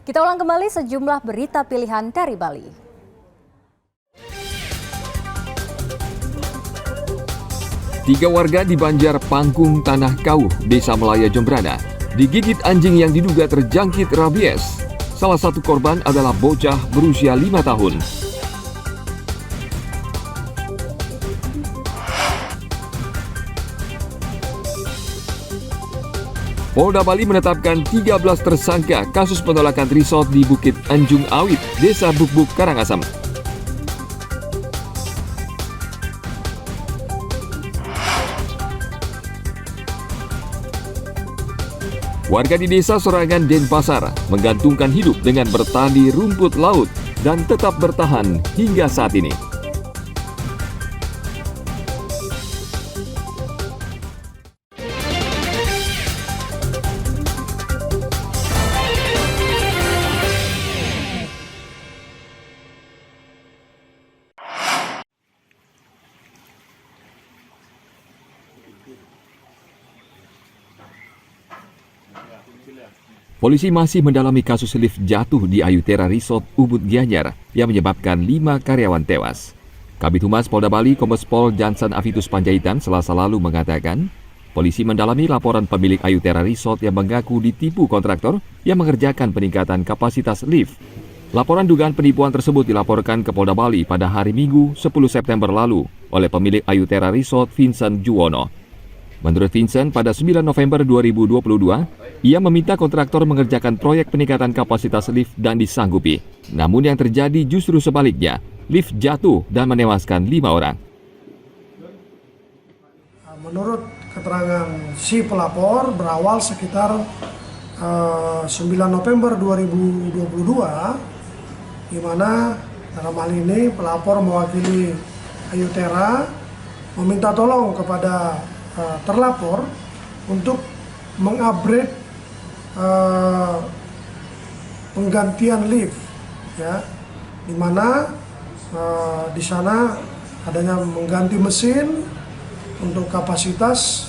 Kita ulang kembali sejumlah berita pilihan dari Bali. Tiga warga di Banjar Pangkung Tanah Kauh, Desa Melaya Jembrana, digigit anjing yang diduga terjangkit rabies. Salah satu korban adalah bocah berusia 5 tahun. Polda Bali menetapkan 13 tersangka kasus penolakan resort di Bukit Anjung Awit, Desa Bukbuk, Karangasem. Warga di Desa Sorangan, Denpasar menggantungkan hidup dengan bertani rumput laut dan tetap bertahan hingga saat ini. Polisi masih mendalami kasus lift jatuh di Ayutera Resort Ubud Gianyar yang menyebabkan 5 karyawan tewas. Kabid Humas Polda Bali Kombes Pol Jansan Afitus Panjaitan Selasa lalu mengatakan, polisi mendalami laporan pemilik Ayutera Resort yang mengaku ditipu kontraktor yang mengerjakan peningkatan kapasitas lift. Laporan dugaan penipuan tersebut dilaporkan ke Polda Bali pada hari Minggu 10 September lalu oleh pemilik Ayutera Resort Vincent Juwono. Menurut Vincent, pada 9 November 2022, ia meminta kontraktor mengerjakan proyek peningkatan kapasitas lift dan disanggupi. Namun yang terjadi justru sebaliknya, lift jatuh dan menewaskan 5 orang. Menurut keterangan si pelapor, berawal sekitar 9 November 2022, di mana dalam hal ini pelapor mewakili Ayutera meminta tolong kepada terlapor untuk mengupgrade penggantian lift, ya, di mana di sana adanya mengganti mesin untuk kapasitas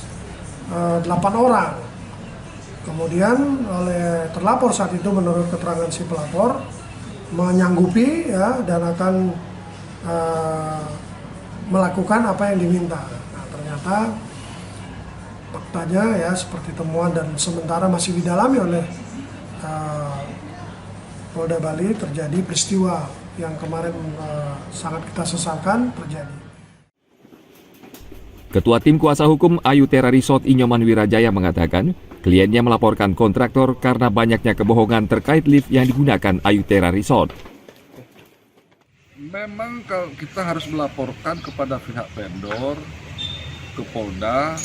8 orang. Kemudian oleh terlapor saat itu menurut keterangan si pelapor menyanggupi, ya, dan akan melakukan apa yang diminta. Nah, ternyata faktanya, ya, seperti temuan dan sementara masih didalami oleh Polda Bali, terjadi peristiwa yang kemarin sangat kita sesalkan terjadi. Ketua Tim Kuasa Hukum Ayutera Resort Inyoman Wirajaya mengatakan, kliennya melaporkan kontraktor karena banyaknya kebohongan terkait lift yang digunakan Ayutera Resort. Memang kalau kita harus melaporkan kepada pihak vendor, ke Polda,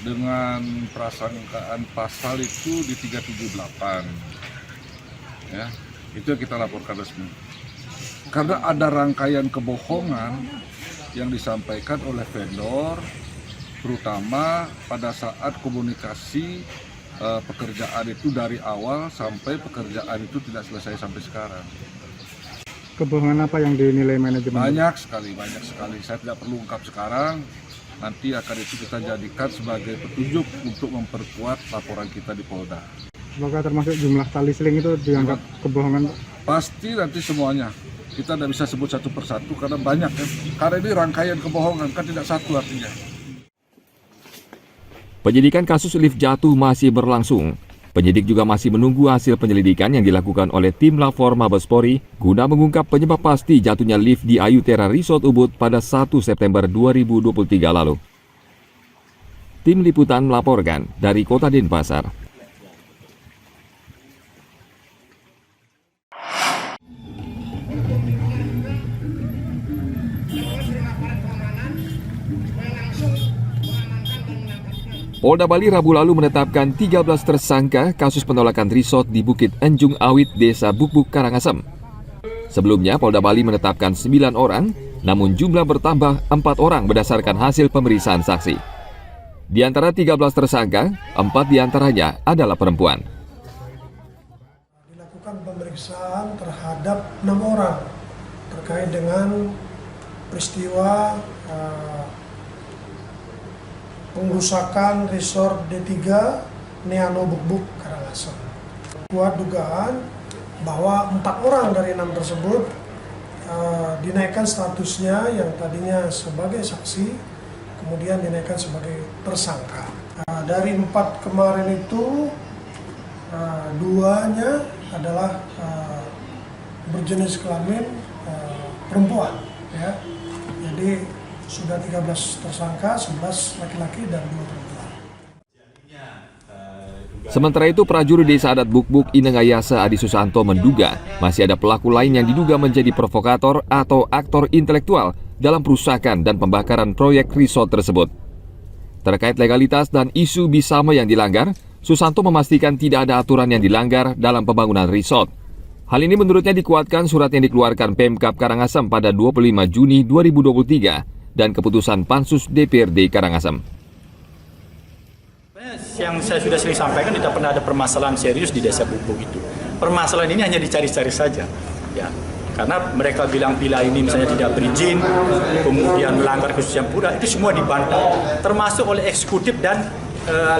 dengan prasangkaan pasal itu di 378, ya, itu yang kita laporkan resmi. Karena ada rangkaian kebohongan yang disampaikan oleh vendor, terutama pada saat komunikasi pekerjaan itu dari awal sampai pekerjaan itu tidak selesai sampai sekarang. Kebohongan apa yang dinilai manajemen? Banyak sekali. Saya tidak perlu ungkap sekarang. Nanti akan itu kita jadikan sebagai petunjuk untuk memperkuat laporan kita di Polda. Apakah termasuk jumlah tali seling itu dianggap kebohongan? Pasti nanti semuanya. Kita tidak bisa sebut satu persatu karena banyak, kan. Karena ini rangkaian kebohongan, kan tidak satu artinya. Penyidikan kasus lift jatuh masih berlangsung. Penyidik juga masih menunggu hasil penyelidikan yang dilakukan oleh tim Lapor Mabes Polri guna mengungkap penyebab pasti jatuhnya lift di Ayutera Resort Ubud pada 1 September 2023 lalu. Tim Liputan melaporkan dari Kota Denpasar. Polda Bali Rabu lalu menetapkan 13 tersangka kasus penolakan resort di Bukit Anjung Awit, Desa Bukbuk, Karangasem. Sebelumnya, Polda Bali menetapkan 9 orang, namun jumlah bertambah 4 orang berdasarkan hasil pemeriksaan saksi. Di antara 13 tersangka, 4 diantaranya adalah perempuan. Dilakukan pemeriksaan terhadap 6 orang terkait dengan peristiwa pengrusakan resort D3 Neano Bukbuk, Karangasem. Kuat dugaan bahwa 4 orang dari 6 tersebut dinaikkan statusnya yang tadinya sebagai saksi, kemudian dinaikkan sebagai tersangka. Dari 4 kemarin itu 2-nya adalah berjenis kelamin perempuan, ya. Jadi sudah 13 tersangka, 11 laki-laki dan 2 perempuan. Sementara itu, prajurit Desa Adat Bukbuk Inengayasa Adi Susanto menduga masih ada pelaku lain yang diduga menjadi provokator atau aktor intelektual dalam perusakan dan pembakaran proyek resort tersebut. Terkait legalitas dan isu Bisama yang dilanggar, Susanto memastikan tidak ada aturan yang dilanggar dalam pembangunan resort. Hal ini menurutnya dikuatkan surat yang dikeluarkan Pemkab Karangasem pada 25 Juni 2023 dan keputusan Pansus DPRD Karangasem. Yang saya sudah sering sampaikan, tidak pernah ada permasalahan serius di Desa Bukbuk itu. Permasalahan ini hanya dicari-cari saja, ya. Karena mereka bilang villa ini misalnya tidak berizin, kemudian melanggar kesucian pura, itu semua dibantah, termasuk oleh eksekutif dan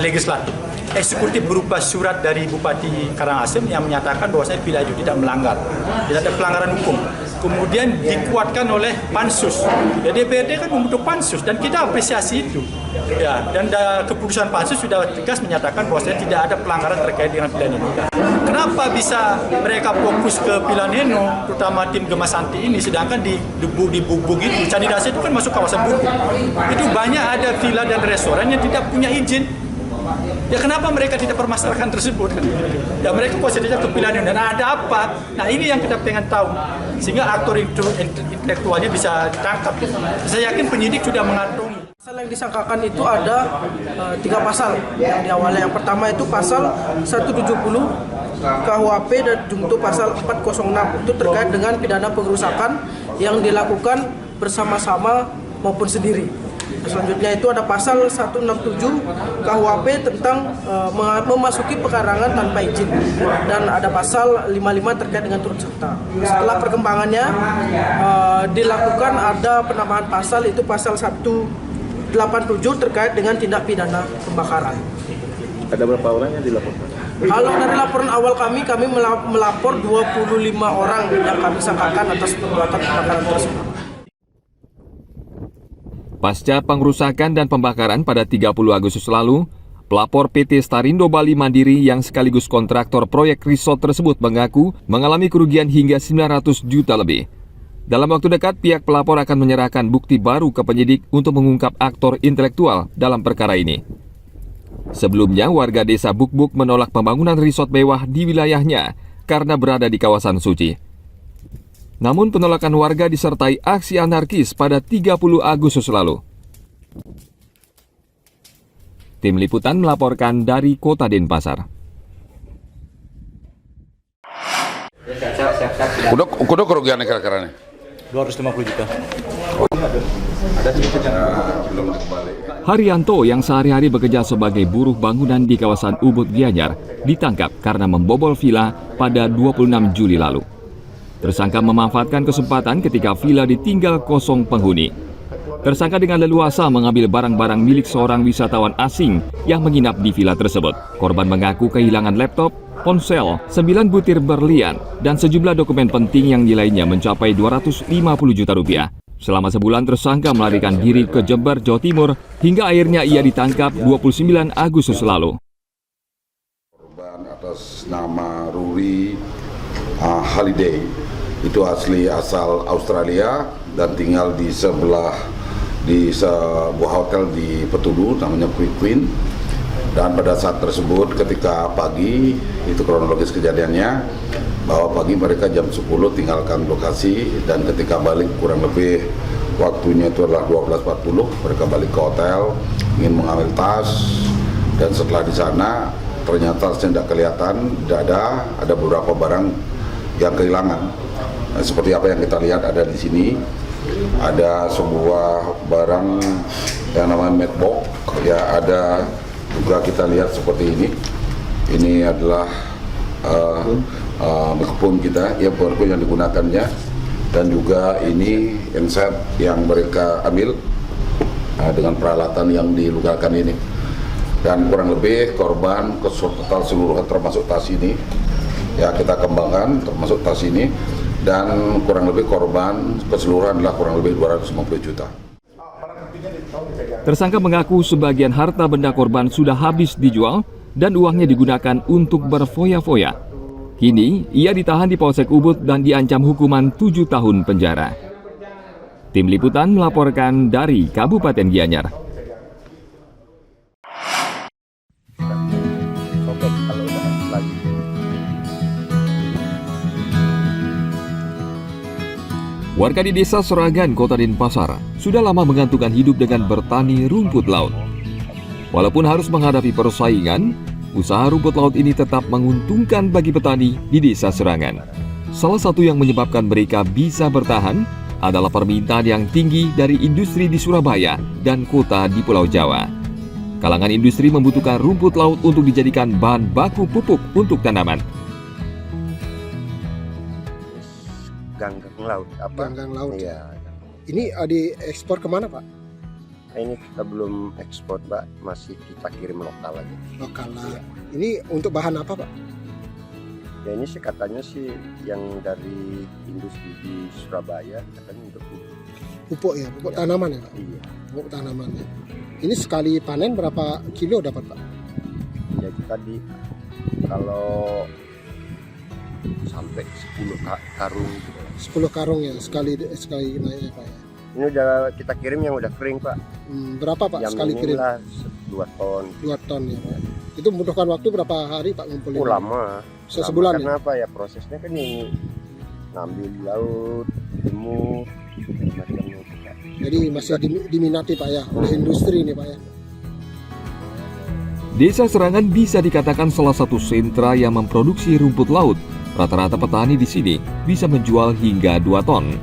legislatif. Eksekutif berupa surat dari Bupati Karangasem yang menyatakan bahwasanya villa itu tidak melanggar, tidak ada pelanggaran hukum. Kemudian dikuatkan oleh Pansus. Ya, DPRD kan membentuk Pansus dan kita apresiasi itu. Ya, dan keputusan Pansus sudah tegas menyatakan bahwasanya tidak ada pelanggaran terkait dengan Villa Neno. Kenapa bisa mereka fokus ke Villa Neno, terutama tim Gemasanti ini, sedangkan di Bukbuk itu, Candidase itu kan masuk kawasan Bukbuk. Itu banyak ada villa dan restoran yang tidak punya izin. Ya kenapa mereka tidak permasalahkan tersebut? Ya mereka posisinya ke Villa Neno dan ada apa? Nah ini yang kita pengen tahu, sehingga aktor intelektualnya bisa ditangkap. Saya yakin penyidik sudah mengantongi. Pasal yang disangkakan itu ada 3 pasal yang diawali. Yang pertama itu pasal 170 KUHP dan junto pasal 406 itu terkait dengan pidana pengerusakan yang dilakukan bersama-sama maupun sendiri. Selanjutnya itu ada pasal 167 KUHP tentang memasuki pekarangan tanpa izin, dan ada pasal 55 terkait dengan turut serta. Setelah perkembangannya dilakukan ada penambahan pasal, itu pasal 187 terkait dengan tindak pidana pembakaran. Ada berapa orang yang dilaporkan? Kalau dari laporan awal kami melapor 25 orang yang kami sangkakan atas perbuatan pembakaran tersebut. Pasca pengrusakan dan pembakaran pada 30 Agustus lalu, pelapor PT Starindo Bali Mandiri yang sekaligus kontraktor proyek resort tersebut mengaku mengalami kerugian hingga 900 juta lebih. Dalam waktu dekat, pihak pelapor akan menyerahkan bukti baru ke penyidik untuk mengungkap aktor intelektual dalam perkara ini. Sebelumnya, warga Desa Bukbuk menolak pembangunan resort mewah di wilayahnya karena berada di kawasan suci. Namun penolakan warga disertai aksi anarkis pada 30 Agustus lalu. Tim Liputan melaporkan dari Kota Denpasar. Kudu kerugiannya kira-kira nih? 250 juta. Haryanto yang sehari-hari bekerja sebagai buruh bangunan di kawasan Ubud Gianyar ditangkap karena membobol villa pada 26 Juli lalu. Tersangka memanfaatkan kesempatan ketika villa ditinggal kosong penghuni. Tersangka dengan leluasa mengambil barang-barang milik seorang wisatawan asing yang menginap di villa tersebut. Korban mengaku kehilangan laptop, ponsel, 9 butir berlian, dan sejumlah dokumen penting yang nilainya mencapai 250 juta rupiah. Selama sebulan tersangka melarikan diri ke Jember, Jawa Timur, hingga akhirnya ia ditangkap 29 Agustus lalu. Korban atas nama Ruri Holiday, itu asal Australia dan tinggal di sebuah hotel di Petudu namanya Quick Queen. Dan pada saat tersebut ketika pagi, itu kronologis kejadiannya, bahwa pagi mereka jam 10 tinggalkan lokasi, dan ketika balik kurang lebih waktunya itu adalah 12.40, mereka balik ke hotel ingin mengambil tas, dan setelah di sana ternyata tidak kelihatan, tidak ada beberapa barang yang kehilangan. Nah, seperti apa yang kita lihat ada di sini, ada sebuah barang yang namanya matchbox, ya ada juga kita lihat seperti ini. Ini adalah mikrofon kita, ya mikrofon yang digunakannya, dan juga ini handset yang mereka ambil dengan peralatan yang dilukakan ini. Dan kurang lebih korban total seluruh termasuk tas ini ya kita kembangkan termasuk tas ini, dan kurang lebih korban keseluruhan adalah kurang lebih 250 juta. Tersangka mengaku sebagian harta benda korban sudah habis dijual dan uangnya digunakan untuk berfoya-foya. Kini, ia ditahan di Polsek Ubud dan diancam hukuman 7 tahun penjara. Tim Liputan melaporkan dari Kabupaten Gianyar. Warga di Desa Seragan, Kota Denpasar, sudah lama menggantungkan hidup dengan bertani rumput laut. Walaupun harus menghadapi persaingan, usaha rumput laut ini tetap menguntungkan bagi petani di Desa Serangan. Salah satu yang menyebabkan mereka bisa bertahan adalah permintaan yang tinggi dari industri di Surabaya dan kota di Pulau Jawa. Kalangan industri membutuhkan rumput laut untuk dijadikan bahan baku pupuk untuk tanaman. Ganggang laut apa? Ganggang laut. Iya. Ini diekspor kemana, Pak? Ini kita belum ekspor, Pak, masih kita kirim lokal aja. Lokal Iya. lah. Ini untuk bahan apa, Pak? Ya ini sih katanya sih yang dari industri di Surabaya katanya untuk pupuk. Pupuk ya, pupuk Iya. tanaman ya, Pak? Iya. Pupuk tanaman ya. Ini sekali panen berapa kilo dapat, Pak? Jadi tadi kalau sampai 10 karung gitu. 10 karung ya, sekali naiknya, Pak ya. Ini udah kita kirim yang udah kering, Pak. Berapa, Pak, Yang sekali kirim? lah 2 ton. 2 ton ya, Pak. Itu membutuhkan waktu berapa hari, Pak, ngumpulin? Lama. Sebulan Karena ya? apa ya, prosesnya kan ini ngambil di laut, jemur, macamnya. Jadi masih diminati, Pak ya, oleh industri ini, Pak ya. Desa Serangan bisa dikatakan salah satu sentra yang memproduksi rumput laut. Rata-rata petani di sini bisa menjual hingga 2 ton.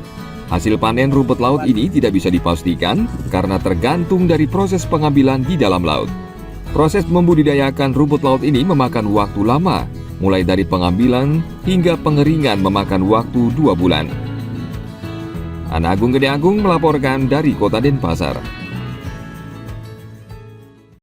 Hasil panen rumput laut ini tidak bisa dipastikan karena tergantung dari proses pengambilan di dalam laut. Proses membudidayakan rumput laut ini memakan waktu lama, mulai dari pengambilan hingga pengeringan memakan waktu 2 bulan. Ana Agung Gede Agung melaporkan dari Kota Denpasar.